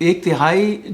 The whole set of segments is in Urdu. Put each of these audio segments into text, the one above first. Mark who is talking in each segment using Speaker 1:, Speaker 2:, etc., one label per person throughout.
Speaker 1: 1/3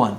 Speaker 1: 1,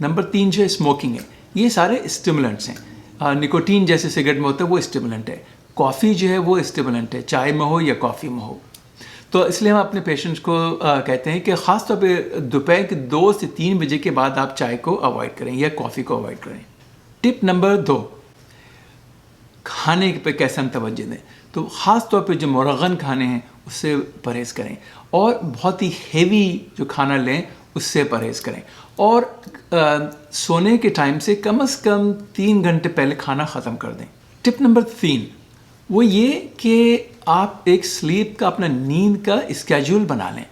Speaker 1: نمبر 3 جو ہے اسموکنگ ہے. یہ سارے اسٹیمولنٹس ہیں. نکوٹین جیسے سگریٹ میں ہوتا ہے وہ اسٹیمولنٹ ہے. کافی جو ہے وہ اسٹیمولنٹ ہے, چائے میں ہو یا کافی میں ہو. تو اس لیے ہم اپنے پیشنٹس کو کہتے ہیں کہ خاص طور پہ دوپہر کے 2 سے 3 بجے کے بعد آپ چائے کو اوائڈ کریں یا کافی کو اوائڈ کریں. ٹپ نمبر 2, کھانے پہ کیسے ہم توجہ دیں. تو خاص طور پہ جو مرغن کھانے ہیں اس سے پرہیز کریں, اور بہت ہی ہیوی جو کھانا لیں اس سے پرہیز کریں, اور سونے کے ٹائم سے کم از کم 3 گھنٹے پہلے کھانا ختم کر دیں. ٹپ نمبر 3 وہ یہ کہ آپ ایک سلیپ کا اپنا نیند کا اسکیجول بنا لیں.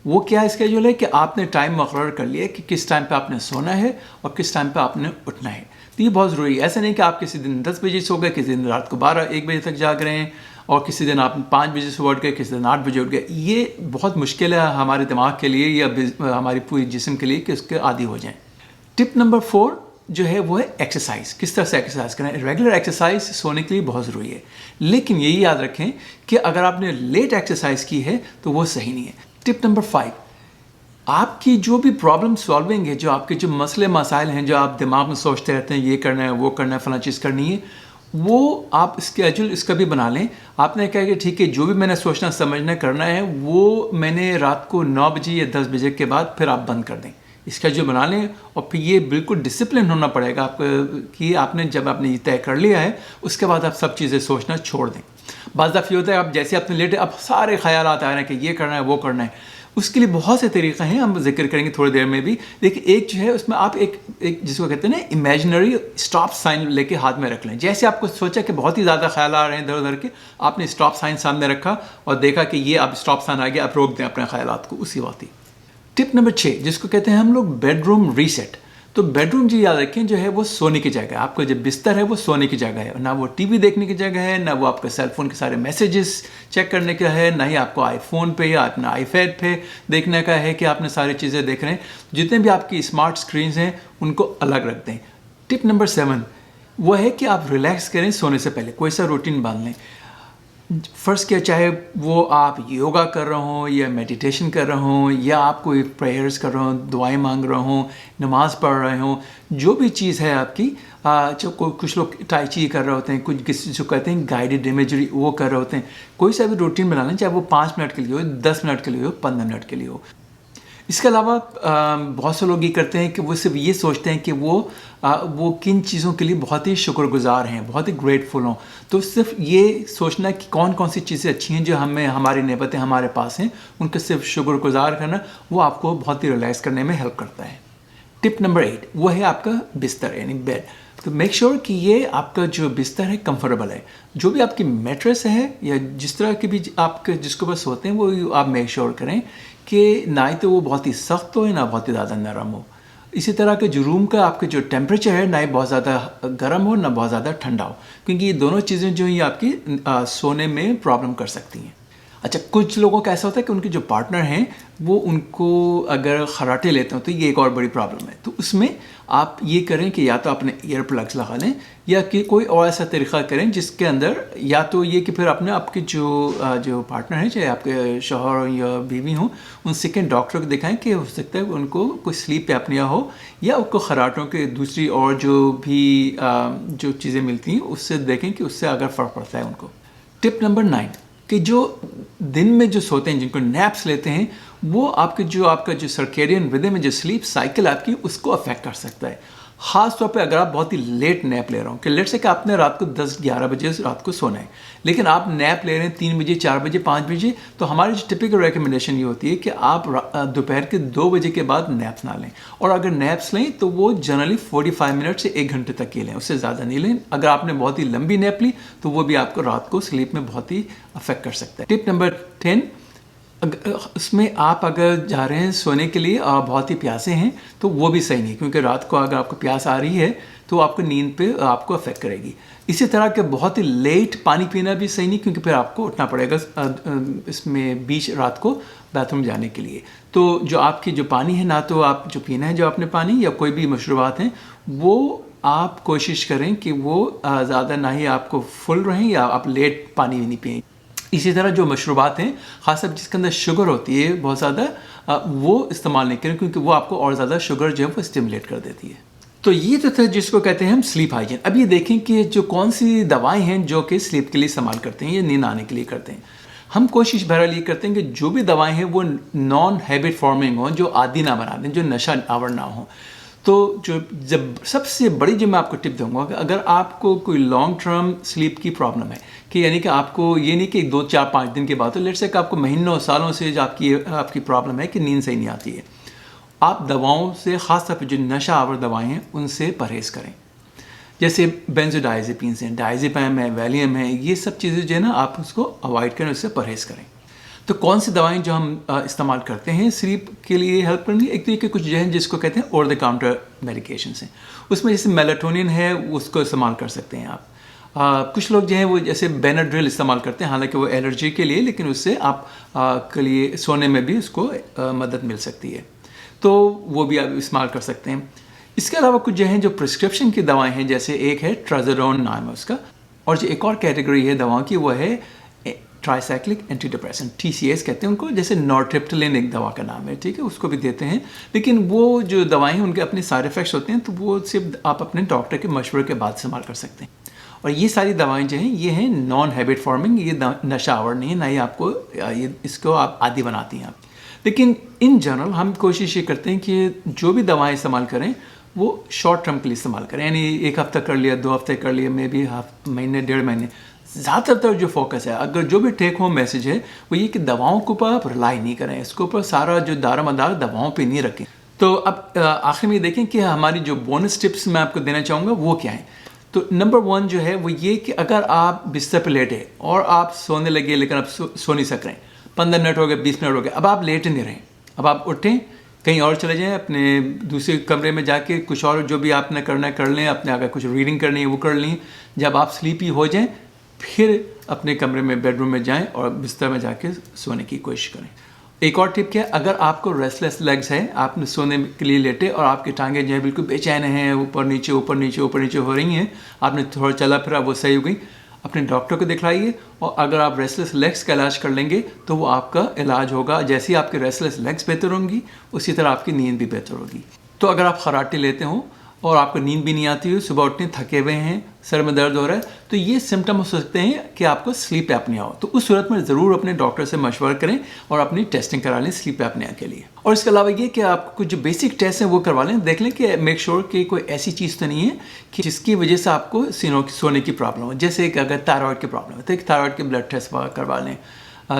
Speaker 1: وہ کیا اسکیجول ہے کہ آپ نے ٹائم مقرر کر لیا کہ کس ٹائم پہ آپ نے سونا ہے اور کس ٹائم پہ آپ نے اٹھنا ہے. تو یہ بہت ضروری ہے. ایسا نہیں کہ آپ کسی دن 10 بجے سو گئے, کسی دن رات کو 12-1 بجے تک جاگ رہے ہیں, اور کسی دن آپ 5 بجے سے اٹھ گئے, کسی دن 8 بجے اٹھ گئے. یہ بہت مشکل ہے ہمارے دماغ کے لیے یا ہماری پوری جسم کے لیے کہ اس کے عادی ہو جائیں. ٹپ نمبر 4 جو ہے وہ ہے ایکسرسائز. کس طرح سے ایکسرسائز کریں. ریگولر ایکسرسائز سونے کے لیے بہت ضروری ہے, لیکن یہی یاد رکھیں کہ اگر آپ نے لیٹ ایکسرسائز کی ہے تو وہ صحیح نہیں ہے. ٹپ نمبر 5, آپ کی جو بھی پرابلم سالونگ ہے, جو آپ کے جو مسئلے مسائل ہیں جو آپ دماغ میں سوچتے رہتے ہیں یہ کرنا ہے وہ کرنا ہے فلاں چیز کرنی ہے, وہ آپ اسکیجول اس کا بھی بنا لیں. آپ نے کہا کہ ٹھیک ہے جو بھی میں نے سوچنا سمجھنا کرنا ہے وہ میں نے رات کو 9 بجے یا 10 بجے کے بعد پھر آپ بند کر دیں. اسکیجول بنا لیں, اور پھر یہ بالکل ڈسپلن ہونا پڑے گا آپ کو کہ آپ نے جب آپ نے یہ طے کر لیا ہے اس کے بعد آپ سب چیزیں سوچنا چھوڑ دیں. بعض دفعہ یہ ہوتا ہے آپ جیسے آپ نے لیٹے اب سارے خیالات آ رہے ہیں کہ یہ کرنا ہے وہ کرنا ہے. اس کے لیے بہت سے طریقے ہیں, ہم ذکر کریں گے تھوڑی دیر میں بھی. لیکن ایک جو ہے اس میں آپ ایک جس کو کہتے ہیں نا امیجنری اسٹاپ سائن لے کے ہاتھ میں رکھ لیں. جیسے آپ کو سوچا کہ بہت ہی زیادہ خیال آ رہے ہیں ادھر ادھر کے, آپ نے اسٹاپ سائن سامنے رکھا اور دیکھا کہ یہ اب اسٹاپ سائن آ گیا, آپ روک دیں اپنے خیالات کو اسی وقت ہی. ٹپ نمبر 6 جس کو کہتے ہیں ہم لوگ بیڈ روم ریسیٹ. تو بیڈ روم جو یاد رکھیں جو ہے وہ سونے کی جگہ ہے. آپ کا جو بستر ہے وہ سونے کی جگہ ہے, نہ وہ ٹی وی دیکھنے کی جگہ ہے, نہ وہ آپ کا سیل فون کے سارے میسیجز چیک کرنے کا ہے, نہ ہی آپ کو آئی فون پہ یا اپنا آئی پیڈ پہ دیکھنے کا ہے کہ آپ نے ساری چیزیں دیکھ رہے ہیں. جتنے بھی آپ کی اسمارٹ اسکرینز ہیں ان کو الگ رکھ دیں. ٹپ نمبر 7 وہ ہے کہ آپ ریلیکس کریں سونے سے پہلے, کوئی سا روٹین باندھ لیں. فرض کیا چاہے وہ آپ یوگا کر رہے ہوں یا میڈیٹیشن کر رہے ہوں یا آپ کوئی پریئرز کر رہے ہوں, دعائیں مانگ رہے ہوں, نماز پڑھ رہے ہوں, جو بھی چیز ہے آپ کی, کچھ لوگ ٹائی چی کر رہے ہوتے ہیں, کچھ کسی جو کہتے ہیں گائیڈڈ امیجری وہ کر رہے ہوتے ہیں. کوئی سا بھی روٹین بنا لیں, چاہے وہ 5 منٹ کے لیے ہو, 10 منٹ کے لیے ہو, 15 منٹ کے لیے ہو. اس کے علاوہ بہت سے لوگ یہ کرتے ہیں کہ وہ صرف یہ سوچتے ہیں کہ وہ کن چیزوں کے لیے بہت ہی شکر گزار ہیں, بہت ہی گریٹفل ہوں. تو صرف یہ سوچنا کہ کون کون سی چیزیں اچھی ہیں جو ہماری نعمتیں ہمارے پاس ہیں, ان کا صرف شکر گزار کرنا, وہ آپ کو بہت ہی ریلیکس کرنے میں ہیلپ کرتا ہے. ٹپ نمبر 8 وہ ہے آپ کا بستر یعنی بیڈ. تو میک شیور کہ یہ آپ کا جو بستر ہے کمفرٹیبل ہے. جو بھی آپ کی میٹریس ہے یا جس طرح کی بھی آپ کے جس کو بس سوتے ہیں وہ آپ میک شیور کریں کہ نہ ہی تو وہ بہت ہی سخت ہو نہ بہت ہی زیادہ نرم ہو. اسی طرح کے جو روم کا آپ کے جو ٹیمپریچر ہے نہ ہی بہت زیادہ گرم ہو نہ بہت زیادہ ٹھنڈا ہو, کیونکہ یہ دونوں چیزیں جو ہیں آپ کی سونے میں پرابلم کر سکتی ہیں. اچھا کچھ لوگوں کا ایسا ہوتا ہے کہ ان کے جو پارٹنر ہیں وہ ان کو اگر خراٹے لیتے ہیں تو یہ ایک اور بڑی پرابلم ہے. تو اس میں آپ یہ کریں کہ یا تو اپنے ایئر پلگس لگا لیں یا کہ کوئی اور ایسا طریقہ کریں جس کے اندر یا تو یہ کہ پھر اپنے آپ کے جو پارٹنر ہیں چاہے آپ کے شوہر ہوں یا بیوی ہوں ان سے کہ ڈاکٹر کو دکھائیں کہ ہو سکتا ہے ان کو کوئی سلیپ ایپنیا ہو یا ان کو خراٹوں کے دوسری اور جو بھی جو چیزیں ملتی ہیں اس سے دیکھیں کہ اس سے اگر فرق پڑتا ہے ان کو. ٹپ نمبر 9 کہ جو دن میں جو سوتے ہیں جن کو نیپس لیتے ہیں وہ آپ کا جو سرکیڈین ردم میں جو سلیپ سائیکل آپ کی اس کو افیکٹ کر سکتا ہے. خاص طور پہ اگر آپ بہت ہی لیٹ نیپ لے رہے ہوں کہ لیٹ سے کہ آپ نے رات کو 10-11 بجے رات کو سونا ہے لیکن آپ نیپ لے رہے ہیں 3 بجے 4 بجے 5 بجے, تو ہماری جو ٹپیکل ریکمنڈیشن یہ ہوتی ہے کہ آپ دوپہر کے 2 بجے کے بعد نیپس نہ لیں, اور اگر نیپس لیں تو وہ جنرلی 45 منٹ سے 1 گھنٹے تک کے لیں, اس سے زیادہ نہیں لیں. اگر آپ نے بہت ہی لمبی نیپ لی تو وہ بھی آپ کو رات کو سلیپ میں بہت ہی افیکٹ کر سکتا ہے. ٹپ نمبر 10 اس میں آپ اگر جا رہے ہیں سونے کے لیے اور بہت ہی پیاسے ہیں تو وہ بھی صحیح نہیں, کیونکہ رات کو اگر آپ کو پیاس آ رہی ہے تو آپ کو نیند پہ آپ کو افیکٹ کرے گی. اسی طرح کہ بہت ہی لیٹ پانی پینا بھی صحیح نہیں, کیونکہ پھر آپ کو اٹھنا پڑے گا اس میں بیچ رات کو باتھ روم جانے کے لیے. تو جو آپ کی جو پانی ہے نہ تو آپ جو پینا ہے جو آپ نے پانی یا کوئی بھی مشروبات ہیں وہ آپ کوشش کریں کہ وہ زیادہ نہ ہی آپ کو فل رہیں یا آپ لیٹ پانی نہیں پئیں. اسی طرح جو مشروبات ہیں خاص طور جس کے اندر شوگر ہوتی ہے بہت زیادہ، وہ استعمال نہیں کریں کیونکہ وہ آپ کو اور زیادہ شوگر جو ہے وہ اسٹیمولیٹ کر دیتی ہے۔ تو یہ تو تھا جس کو کہتے ہیں ہم سلیپ ہائیجین۔ اب یہ دیکھیں کہ جو کون سی دوائیں ہیں جو کہ سلیپ کے لیے استعمال کرتے ہیں یا نیند آنے کے لیے کرتے ہیں۔ ہم کوشش بہرحال یہ کرتے ہیں کہ جو بھی دوائیں ہیں وہ نان ہیبٹ فارمنگ ہوں، جو عادی نہ بنا دیں، جو نشہ آور نہ ہوں۔ تو جب سب سے بڑی جو میں آپ کو ٹپ دوں گا کہ اگر آپ کو کوئی لانگ ٹرم سلیپ کی پرابلم ہے، کہ یعنی کہ آپ کو یہ نہیں کہ 2 4 5 دن کے بعد، تو لیٹس سے کہ آپ کو مہینوں سالوں سے جو آپ کی پرابلم ہے کہ نیند صحیح نہیں آتی ہے، آپ دواؤں سے، خاص طور پہ جو نشہ آور دوائیں ہیں ان سے پرہیز کریں۔ جیسے بینزوڈائزیپینس ہیں، ڈائزیپام ہے، ویلیم ہے، یہ سب چیزیں جو ہے نا آپ اس کو اوائڈ کریں، اس سے پرہیز کریں۔ تو کون سی دوائیں جو ہم استعمال کرتے ہیں سلیپ کے لیے ہیلپ کریں گی؟ ایک تو یہ کہ کچھ جو ہیں جس کو کہتے ہیں اوور دا کاؤنٹر میڈیکیشنس ہیں، اس میں جیسے میلاٹونین ہے اس کو استعمال کر سکتے ہیں آپ۔ کچھ لوگ جو ہیں وہ جیسے بیناڈرل استعمال کرتے ہیں، حالانکہ وہ الرجی کے لیے، لیکن اس سے آپ کے لیے سونے میں بھی اس کو مدد مل سکتی ہے، تو وہ بھی آپ استعمال کر سکتے ہیں۔ اس کے علاوہ کچھ جو ہیں جو پرسکرپشن کی دوائیں ہیں، جیسے ایک ہے ٹرازوڈون نام ہے اس کا، اور جو ایک اور کیٹیگری ہے دواؤں کی وہ ہے tricyclic antidepressant, TCAs کہتے ہیں ان کو، جیسے نورٹرپٹلین ایک دوا کا نام ہے، ٹھیک ہے، اس کو بھی دیتے ہیں، لیکن وہ جو دوائیں ہیں ان کے اپنے سائڈ افیکٹس ہوتے ہیں، تو وہ صرف آپ اپنے ڈاکٹر کے مشورے کے بعد استعمال کر سکتے ہیں۔ اور یہ ساری دوائیں جو ہیں یہ ہیں نان ہیبٹ فارمنگ، یہ نشہ آور نہیں ہے، نہ ہی آپ کو اس کو آپ عادی بناتی ہیں آپ۔ لیکن ان جنرل ہم کوشش یہ کرتے ہیں کہ جو بھی دوائیں استعمال کریں وہ شارٹ ٹرم کے لیے استعمال کریں، یعنی 1 ہفتہ کر لیا، 2 ہفتے کر لیا، مے بی مہینے 1.5 مہینے۔ زیادہ تر جو فوکس ہے، اگر جو بھی ٹیک ہوم میسج ہے وہ یہ کہ دواؤں کے اوپر آپ رلائی نہیں کریں، اس کے اوپر سارا جو دار مدار دواؤں پہ نہیں رکھیں۔ تو اب آخر میں دیکھیں کہ ہماری جو بونس ٹپس میں آپ کو دینا چاہوں گا وہ کیا ہیں۔ تو نمبر 1 جو ہے وہ یہ کہ اگر آپ بستر پہ لیٹے اور آپ سونے لگے لیکن اب سو نہیں سک رہے ہیں، 15 منٹ ہو گئے، 20 منٹ ہو گئے، اب آپ لیٹ نہیں رہیں، اب آپ اٹھیں، کہیں اور چلے جائیں، اپنے دوسرے کمرے میں جا کے کچھ اور جو بھی آپ نے کرنا ہے کر لیں، اپنے اگر کچھ ریڈنگ کرنی ہے وہ کر لیں۔ جب آپ سلیپی ہو جائیں پھر اپنے کمرے میں، بیڈ روم میں جائیں اور بستر میں جا کے سونے کی کوشش کریں۔ ایک اور ٹپ کیا، اگر آپ کو ریسٹلیس لیگز ہے، آپ نے سونے کے لیے لیٹے اور آپ کی ٹانگیں جو ہیں بالکل بے چین ہیں، اوپر نیچے اوپر نیچے اوپر نیچے ہو رہی ہیں، آپ نے تھوڑا چلا پھرا وہ صحیح ہو گئی، اپنے ڈاکٹر کو دکھلائیے، اور اگر آپ ریسٹلیس لیگس کا علاج کر لیں گے تو وہ آپ کا علاج ہوگا، جیسے ہی آپ کے ریسٹلیس لیگس بہتر ہوں گی اسی طرح آپ کی نیند بھی بہتر ہوگی۔ تو اگر آپ خراٹے لیتے ہوں اور آپ کو نیند بھی نہیں آتی ہو، صبح اٹھنے تھکے ہوئے ہیں، سر میں درد ہو رہا ہے، تو یہ سمٹم ہو سکتے ہیں کہ آپ کو سلیپ ایپنیا ہو، تو اس صورت میں ضرور اپنے ڈاکٹر سے مشورہ کریں اور اپنی ٹیسٹنگ کرا لیں سلیپ ایپنیا کے لیے۔ اور اس کے علاوہ یہ کہ آپ کچھ جو بیسک ٹیسٹ ہیں وہ کروا لیں، دیکھ لیں کہ میک شور کہ کوئی ایسی چیز تو نہیں ہے کہ جس کی وجہ سے آپ کو سونے کی پرابلم ہو، جیسے کہ اگر تھائرائڈ کی پرابلم ہے تو ایک تھائرائڈ کے بلڈ ٹیسٹ کروا لیں۔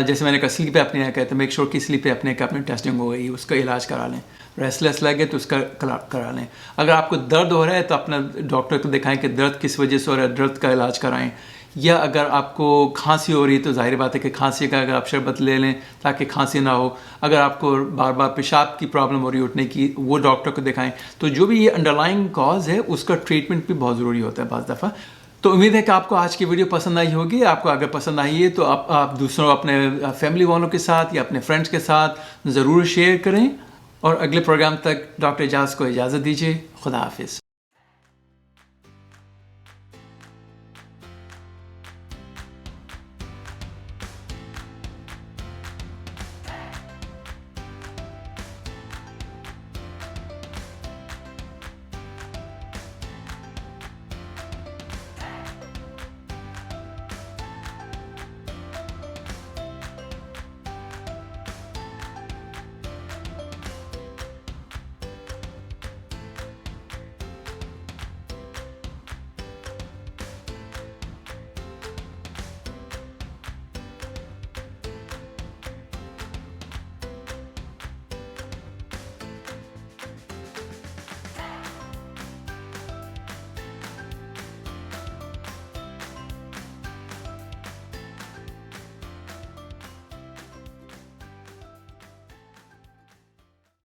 Speaker 1: جیسے میں نے کہا سلیپ ایپنیا کا ہے تو میک شور کی سلیپ ایپنیا کا اپنی ٹیسٹنگ ہو گئی، اس کا علاج کرا لیں۔ ریسٹلیس لگے تو اس کا کرا لیں۔ اگر آپ کو درد ہو رہا ہے تو اپنا ڈاکٹر کو دکھائیں کہ درد کس وجہ سے ہو رہا ہے، درد کا علاج کرائیں۔ یا اگر آپ کو کھانسی ہو رہی ہے تو ظاہر بات ہے کہ کھانسی کا اگر آپ شربت لے لیں تاکہ کھانسی نہ ہو۔ اگر آپ کو بار بار پیشاب کی پرابلم ہو رہی ہے اٹھنے کی، وہ ڈاکٹر کو دکھائیں۔ تو جو بھی یہ انڈرلائنگ کاز ہے اس کا ٹریٹمنٹ بھی بہت ضروری ہوتا ہے بعض دفعہ۔ تو امید ہے کہ آپ کو آج کی ویڈیو پسند آئی ہوگی۔ آپ کو اگر پسند آئی ہے تو آپ دوسروں اپنے فیملی والوں کے ساتھ یا اپنے فرینڈس کے ساتھ ضرور شیئر کریں، اور اگلے پروگرام تک ڈاکٹر اعجاز کو اجازت دیجیے۔ خدا حافظ۔